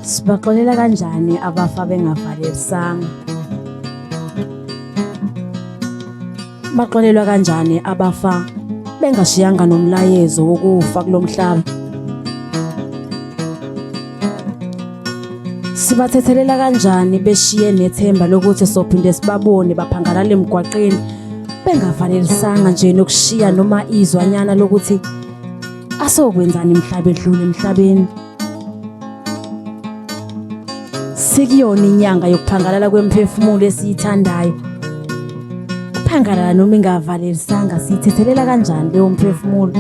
Sibaxolela kanjani abafa bengavalelisanga? Baxolelwa kanjani abafa bengashiyanga nomlayezo wokufa kulomhlaba? Sibathethelela kanjani beshiye nethemba lokuthi sophinde sibabone baphangalala emgwaqeni bengavalelisanga nje nokushiya noma izwanyana lokuthi asokwenzani imhlaba edlule emhlabeni? Sikuyona inyanga yokuphangalala kwemphefumulo esiyithandayo. Phangalala noma ingavalelisanga sithethelela kanjani leyo mphefumulo?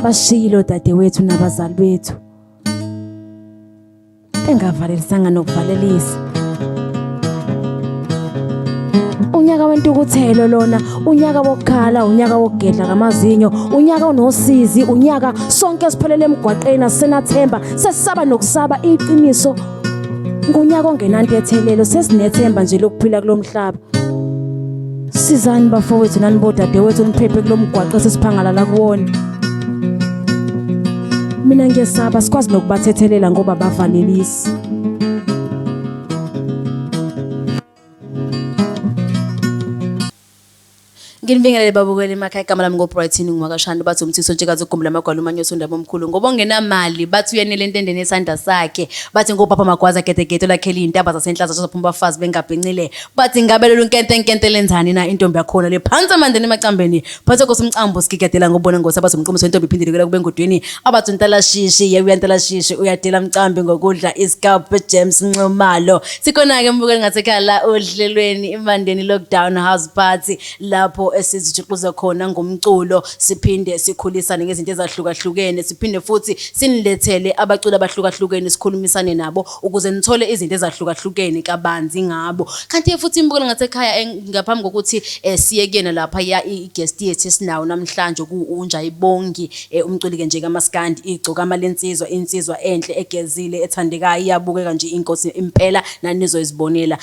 Bashilo dadewethu nabazali bethu bengavalelisanga nokuvalelisa. Unyaka wentukuthelo lona, unyaka wokukhala, unyaka wokugedla ngamazinyo, unyaka onosizi, unyaka sonke siphelele emgwaqeni asenathemba, sesisaba nokusaba iqiniso. Ngunyaka ongenanto ethelelo, sesinethemba nje lokuphila kulomhlaba. Sizani bafowethu nani bodadewethu niphephe kulomgwaqo sesiphangalala kuwona. Mina ngiyesaba sikwazi nokubathethelela ngoba bavalelisi. Nginibingelele babukele emakhaya igama lami ngo Brighton Shandu bathi umthiso ntshikazi ugumbula amagwalo umanyoso undaba omkhulu ngoba ongenamali bathi uyenele entendeni esandla sakhe bathi ngopapa magwaza getegeto lakheli intaba zasenhlaza zophuma abafazi bengabhencile bathi ngabelelo nkente lenzani na intombi yakhona le phansi amandeni emacambeni phathe kosimcambo sikigedela ngobona ngosaba umqomo sentombi iphindile kula kubengudweni abathi untala shishi uyantala shishi uyadela mcambi ngokudla iskap James Ncomalo sikona ke mbukeli ngasekhaya la odlelweni imandeni lockdown house party lapho esizijuquza khona ngomculo siphinde sikhulisane ngezinto ezahlukahlukene siphinde futhi sinilethele abaculi abahlukahlukene sikhulumisane nabo ukuze nithole izinto ezahlukahlukene kabanzi ngabo kanti futhi imbukelo ngasekhaya ngaphambi kokuthi siye kuyena lapha ya guest yethu sinawo namhlanje Njaybongi umculi ke nje kaMaskandi igcoka amalensizwa insizwa enhle egezile ethandekayo iyabukeka nje inkosi impela nanizo izibonela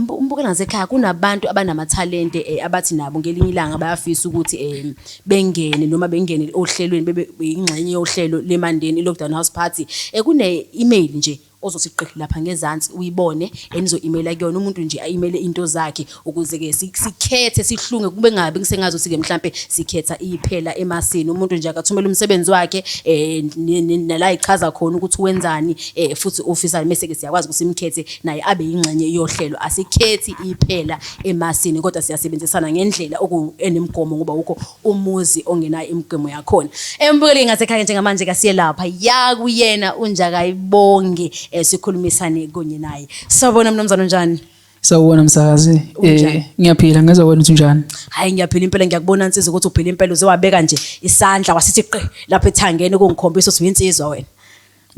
umbukelo ngasekhaya kunabantu abanamatalente abathi nabo ilanga bayafisa ukuthi bengene noma bengene ohlelweni bebe ingxenye yohlelo lemandeni lockdown house party kune email nje ozosiqhela lapha ngezansi uyibone enizo email kuyona umuntu nje ayimele into zakhe ukuze ke sikhethe sihlunge kube ngabe ngisengazo sike mhlambe sikhetha iphela emasini umuntu nje akathumela umsebenzi wakhe nala ichaza khona ukuthi wenzani futhi officer mase ke siyakwazi ukusimkhethe naye abe ingxenye yohlelo asikhethi iphela emasini kodwa siyasebenzisana ngendlela okunemgomo ngoba ukho umuzi ongenayo imgomo yakhona embukeli ngasekhaya njengamanje kasiye lapha yakuyena Njaybongi sikhulumisane kunye naye sabona mnumzana njani sawubona msakazi ngiyaphila ngezwe wena uthi njani hayi ngiyaphila impela ngiyakubona insizwa ukuthi uphila impela uzowabeka nje isandla wasithi qe lapha ethangeni ukungikhombisa ukuthi uyinsizwa wena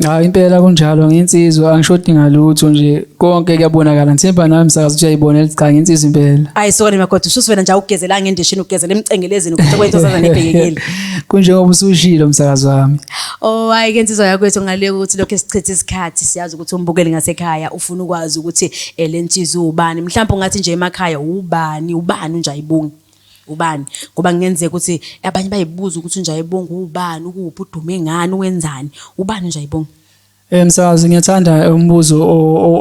hayi impela kunjalo nginsizwa angishoti ngalutho nje konke kuyabonakala ngithemba nami msakazi uyayibonela cha nginsizwa impela ayisona makodwa usho wena nje ukugezela ngendishini ukugezela emcengelezini ukuthi kwentosazana ibhekekile kunjengoba usushilo msakazi wami oh hayi ke insizwa yakwethu ngale ukuthi lokho esichitha isikhathi siyazi ukuthi umbukeli ngasekhaya ufuna ukwazi ukuthi lensizwa ubani mhlawumbe ungathi nje emakhaya ubani Njaybongi ubani ngoba ngenzeka ukuthi abanye bayibuza ukuthi Njaybongi ubani ukuphi udume ngani wenzani ubani Njaybongi msakazi ngiyathanda umbuzo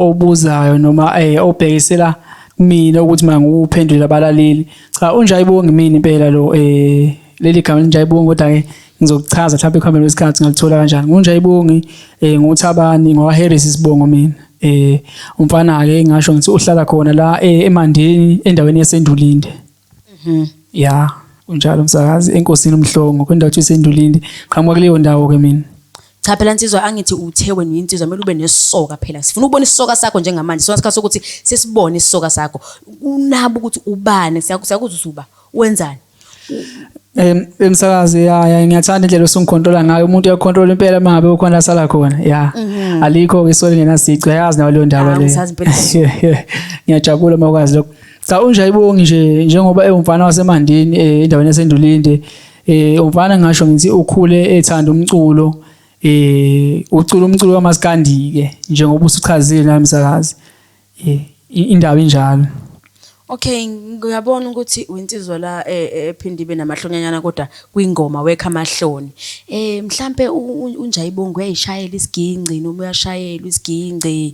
obuzayo noma obhekisela mina ukuthi manguphendula abalaleli cha uNjaybongi mina impela lo leli gama Njaybongi kodwa ke ngizokuchaza mhlawumbe ekuhambeni kwesikhathi ngalithola kanjani uNjaybongi nguthabani ngoba Harris isibongo mina umfana ke ngisho ngithi uhlala khona la emandeni endaweni yaseNdulinde ya unjalo msakazi enkosini umhlongo kwendawo yaseNdulinde qhamuka kuleyo ndawo ke mina cha phela insizwa angithi uthe wena uyinsizwa kumele ube nesoka phela sifuna ukubona isoka sakho njengamanje sona sikhathi ukuthi sesibone isoka sakho unabo ukuthi ubani siyakuthi usuba wenzani emsakazi ya ngiyathanda indlela osongicontrola ngayo umuntu uyacontrol impela mangabe ukhona sala khona ya alikho ke isole ngenasici uyazi nayo leyo ndaba le ngiyajabula makwazi lokho cha uNjaybongi nje njengoba umfana wasemandini endaweni yaseNdulinde umfana ngisho ngithi ukhule ethanda umculo umculo kaMaskandi ke njengoba usuchazile nami msakazi indaba injalo Okay, ngiyabona ukuthi insizwa la ephinde ibe namahlonyanyana kodwa kwingoma wekha amahloni. Mhlambe uNjaybongi uyayishayela isiginci noma uyashayela isiginci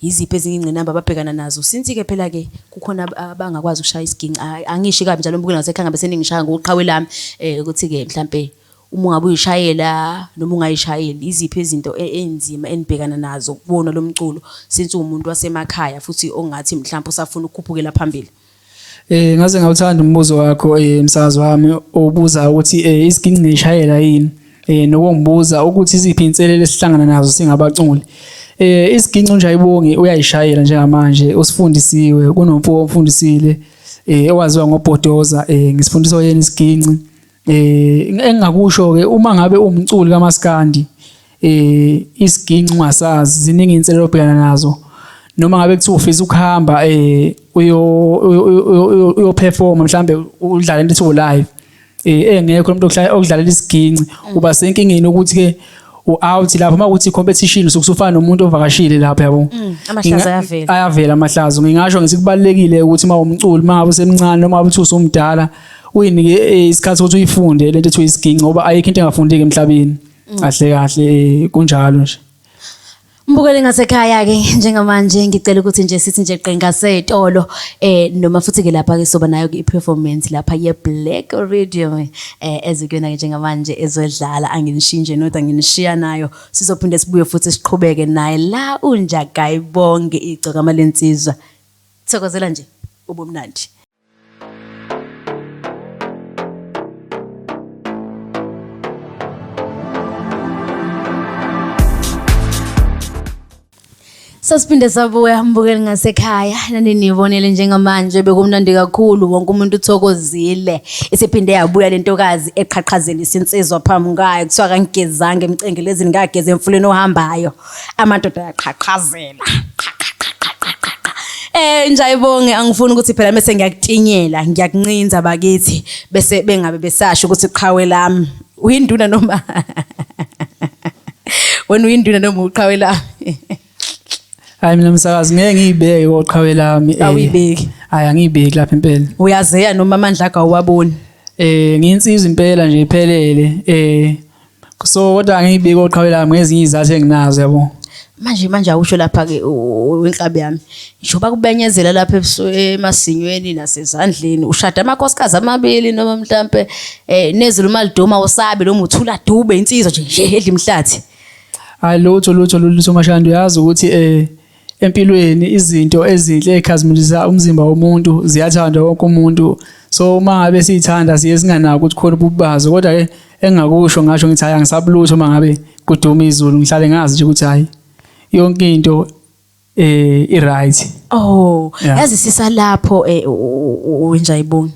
iziphi ezinye ingcinamba ababhekana nazo. Since ke phela ke kukhona abangakwazi ukushaya isiginci. Angishi kabi njalo umbukela ngasekhaya ngabe seningishaya ngoqhawe lami ukuthi ke mhlambe uma ungabe uyishayela noma ungayishayeli iziphi izinto enzima enibhekana nazo kubona lo mculo since umuntu wasemakhaya futhi ongathi mhlawumbe usafuna ukukhuphukela phambili. Ngaze ngawuthanda umbuzo wakho umsakazo wami obuza ukuthi isiginci ngishayela yini nokungibuza ukuthi iziphi inselele esihlangana nazo singabaculi. Isiginci uNjaybongi uyayishayela njengamanje usifundisiwe kunomfo omfundisile owaziwa ngobhodoza ngisifundiswa yena isiginci. Engakusho ke uma ngabe umculi kaMaskandi isiginci ungasazi ziningi inselelo obhekana nazo noma ngabe kuthi ufisa ukuhamba uyo perform mhlambe udlala into live engekho umuntu okudlalela isiginci uba senkingeni ukuthi ke out lapho makuthi competition usukusufana nomuntu ovakashile lapha yabo Amahlazo ayavela amahlazo ngingasho ngithi kubalekile ukuthi uma umculi mangabe usemncane noma uthi usumdala uyinike isikhathi ukuthi uyifunde lento ethi isiginci ngoba ayikho into engafundeki emhlabeni kahle kahle kunjalo nje. Mbukeli ngasekhaya ke njengamanje ngicela ukuthi nje sithi nje qenga setolo noma futhi ke lapha ke soba nayo ke performance lapha ye Black Radio ezikuyona ke njengamanje ezodlala anginishinje nodwa nginishiya nayo sizophinde sibuye futhi siqhubeke naye la uNjaybongi igcokama lensizwa thokozela nje ubumnandi. Sasipinde sabuya mbukeli ngasekhaya nani nibonele njengamanje bekumnandi kakhulu wonke umuntu uthokozile isiphinde yabuya lentokazi eqhaqhazela isinsizwa phambi ngayo kuthiwa kangigezange emcengelezini ngageze emfuleni ohambayo amadoda yaqhaqhazela Njaybongi angifuni ukuthi phela mase ngiyakutinyela ngiyakuncinza bakithi bese bengabe besasho ukuthi qhawe lami uyinduna noma wena uyinduna noma uqhawe lami. Hayi mina msakazi ngeke ngiyibeke oqhawe lami awuyibeki hayi angiyibeki lapha impela uyazeya noma amandla akho awaboni ngiyinsizwa impela nje iphelele so kodwa angiyibeki oqhawe lami ngezinye izathu enginazo yabo manje awusho lapha ke wenhlabi yami njoba kubenyezela lapha emasinyweni nasezandleni ushada amakhosikazi amabili noma mhlambe nezulu maliduma usabe noma uthula dube insizwa nje edla imhlathi. Hayi lutho Mashandu yazi ukuthi empilweni izinto ezinhle ekhazimulisa umzimba womuntu ziyathandwa wonke umuntu so uma ngabe siyithanda siye singanako ukuthi khona ububazo kodwa ke engakusho ngasho ngithi hayi angisabulutho uma ngabe kuduma izulu ngihlale ngazi nje ukuthi hayi yonke into i-right. Yazi sisa lapho uNjaybongi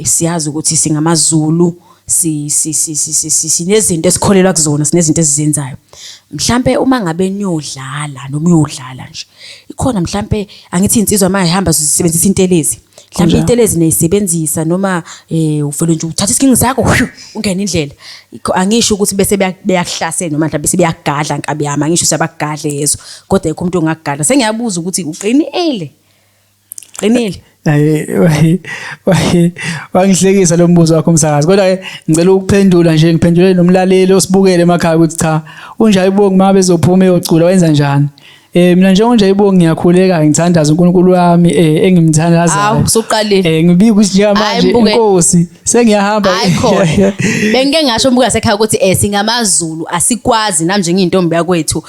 siyazi ukuthi singamaZulu sinezinto esikholelwa kuzona sinezinto esizenzayo mhlambe uma ngabe niyodlala noma uyodlala nje ikhona mhlambe angithi insizwa mayihamba zisebenzisa intelezi mhlambe intelezi neyisebenzisa noma ufela nje uthatha isikingi sakho ungena indlela angisho ukuthi bese beyakuhlasela noma mhlambe bese beyagadla nkabi yami angisho siyabagadle yezo kodwa ekho umuntu ongagadla sengiyabuza ukuthi uqinile wangihlekisa lo mbuzo wakho umsakazi kodwa ngicela ukuphendula nje ngiphendulele nomlaleli osibukele emakhaya ukuthi cha uNjaybongi mabe ezophuma eyocula wenza njani. Mina nje uNjaybongi ngiyakhuleka ngithandaza uNkulunkulu wami engimthandazayo. Usuqalile. Ngibika ukuthi njengamanje inkosi sengiyahamba. Bengike ngasho umbuka sekhaya ukuthi singamaZulu asikwazi nami njengeyintombi yakwethu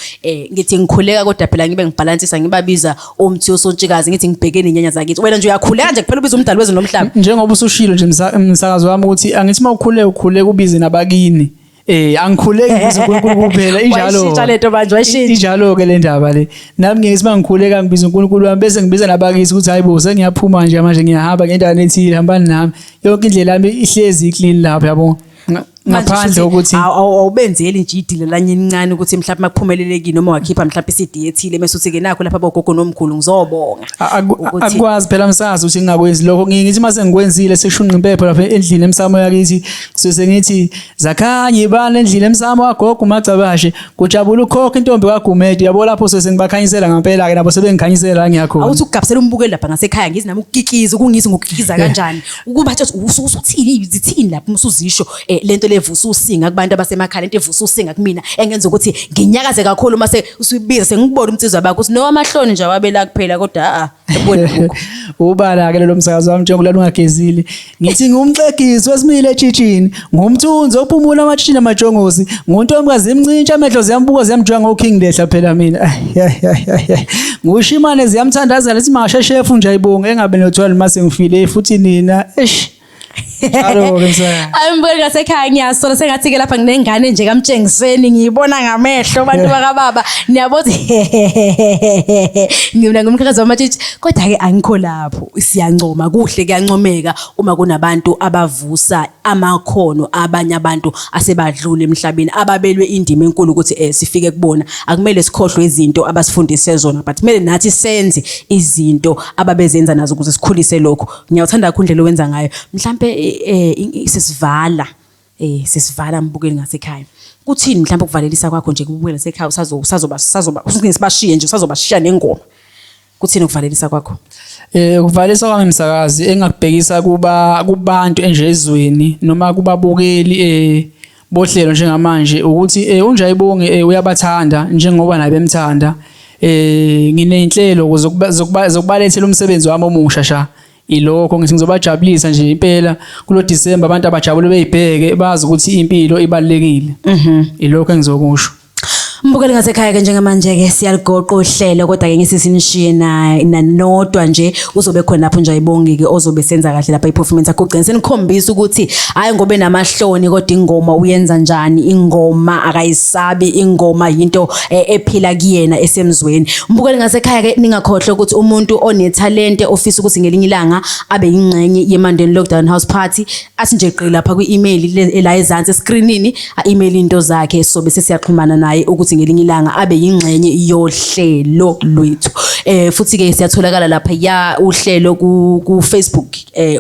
ngithi ngikhuleka kodwa phela ngibe ngibalansisa ngibabiza omthi osontshikazi ngithi ngibhekene inyanya zakithi wena nje uyakhuleka nje kuphela ubiza umdali wezwe nomhlaba. Njengoba usushilo nje umsakazo wami ukuthi angithi mawukhuleka ubize nabakini angikhuleki ngibiza uNkulunkulu kuphela injalo wayishintsha lento manje wayishintsha injalo ke le ndaba le nami ngeke sibangikhuleka ngibiza uNkulunkulu wami bese ngibiza nabakisi ukuthi hayibo sengiyaphuma nje manje ngiyahamba ngendawo ethile hambani nami yonke indlela yami ihlezi iclean lapha yabo ngaphandle ukuthi awubenzeli nje idile lanye incane ukuthi mhlawumbe makuphumeleleki noma wakhipha mhlawumbe iCD ethile bese uthi ke nakho lapha abogogo nomkhulu ngizobonga akwazi phela msazi ukuthi ngingakwenzi lokho ngithi mase ngikwenzile seshunqa impepho lapha endlini emsamo yakithi sise ngithi zakhanye ibani endlini emsamo wagogo umacabashe kujabula ukhokha intombi kaGumede yabo lapho sese ngibakhanyisela ngempela ke nabo sebengikhanyisela la ngiyakhona awuthi ukugabisela umbukeli lapha ngasekhaya ngizi nami ukukikiza kungizi ngokukikiza kanjani ukuba nje usuthini zithini lapho usuzisho lento levusa usinga kubantu abasemakhaya lento evusa usinga kumina engenza ukuthi nginyakaze kakhulu mase usubiza sengibona umtsizwa bakho uthi no amahloni nje wabela kuphela kodwa yabona ubala ke lo msakazo wami njengoba ungagezile ngithi ngumxegisi wesimile ejijini ngumthunzi ophumula amajijini amajongosi ngontombazi imncintsha amehlo ziyambuka ziyamjwa ngoking lehla phela mina ngushimane ziyamthandaza lethi mangasheshefu Njaybongi engabe no12 mase ngifile futhi nina Alo ngizaya. Ayimbuke ngasekhaya ngiyasola sengathi ke lapha nginengane nje kamtshengiseni ngiyibona ngamehlo abantu bakababa niyabothi ngimna ngumkhazi wamathithi kodwa ke angikho lapho siyancoma kuhle kuyancomeka uma kunabantu abavusa amakhono abanye abantu asebadlula emhlabeni ababelwe indima enkulu ukuthi sifike kubona akumele sikhohlwe izinto abasifundise zona but kumele nathi senze izinto ababezenza nazo ukuze sikhulise lokho ngiyawuthanda kakhulu indlela owenza ngayo mhlambe sesivala mbukeli ngasekhaya kuthini mhlawumbe ukuvalelisa kwakho nje kubukela sekhaya usazoba usibashiye nje usazobashiya nengoma kuthini ukuvalelisa kwakho ukuvalelisa kwami msakazi engakubhekisa kubantu enje ezweni noma kubabukeli bohlelo njengamanje ukuthi uNjaybongi uyabathanda njengoba nabe emthanda nginenhlelo zokubalethela umsebenzi wami omusha sha ilokho ngithi ngizobajabulisa nje impela kulo December abantu abajabule beyibheke bazi ukuthi impilo ibalekile ilokho engizokusho mbukeli ngasekhaya ke njengamanje ke siyaligoqa uhlelo kodwa ke ngisinishiye nanodwa nje uzobe khona lapho Njaybongi ke ozobe senza kahle lapha iperformance yakho ugcina senikhombisa ukuthi hayi ngobe namahloni kodwa ingoma uyenza njani ingoma akayisabi ingoma into ephila kuyena esemzweni mbukeli ngasekhaya ke ningakhohlwa ukuthi umuntu onetalente ofisa ukuthi ngelinye ilanga abe ingcenye yeMandeni Lockdown House Party asinje qila lapha kwi-email la ezansi screenini a-email into zakhe sobe sesiyaxhumana naye ukuthi ngelinye ilanga abe yingcenye yohlelo lwethu futhi ke siyatholakala lapha ya uhlelo ku Facebook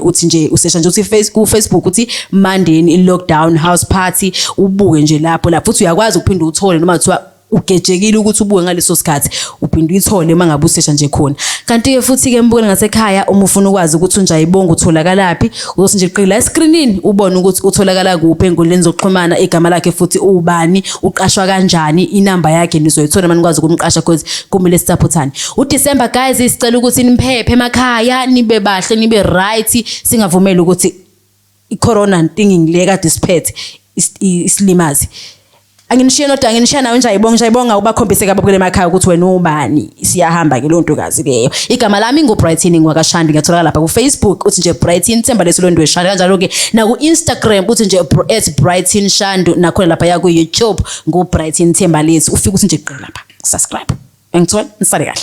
uthi nje usesha nje uthi ku Facebook uthi Mandeni Lockdown House Party ubuke nje lapho futhi uyakwazi ukuphinda uthole noma kuthiwa ugejekile ukuthi ubuke ngaleso sikhathi uphinde uyithole mangabe usesha nje khona kanti ke futhi ke mbukeli ngasekhaya uma ufuna ukwazi ukuthi uNjaybongi utholakalaphi uzothi nje qila escreenini ubone ukuthi utholakala kuphi engoleni zokuxhumana igama lakhe futhi ubani uqashwa kanjani inamba yakhe nizoyithola manikwazi ukumqasha because kumele sisupportane uDecember guys isicela ukuthi nimphephe emakhaya nibe bahle nibe right singavumeli ukuthi icorona thing ngileka disiphethe isilimazi anginishiye nodwa anginishiya nawe Njaybongi ubakhombise kababukele emakhaya ukuthi wena ubani siyahamba ke lontokazi leyo igama lami nguBrighton ngwakashandu ngiyatholakala lapha ku Facebook uthi nje Brighton Themba lesilondwe shanda kanjalo ke na ku Instagram uthi nje @Brighton Shandu nakhona lapha ya ku YouTube nguBrighton Themba lethu ufika uthi nje qala lapha subscribe ngithola nisale kahle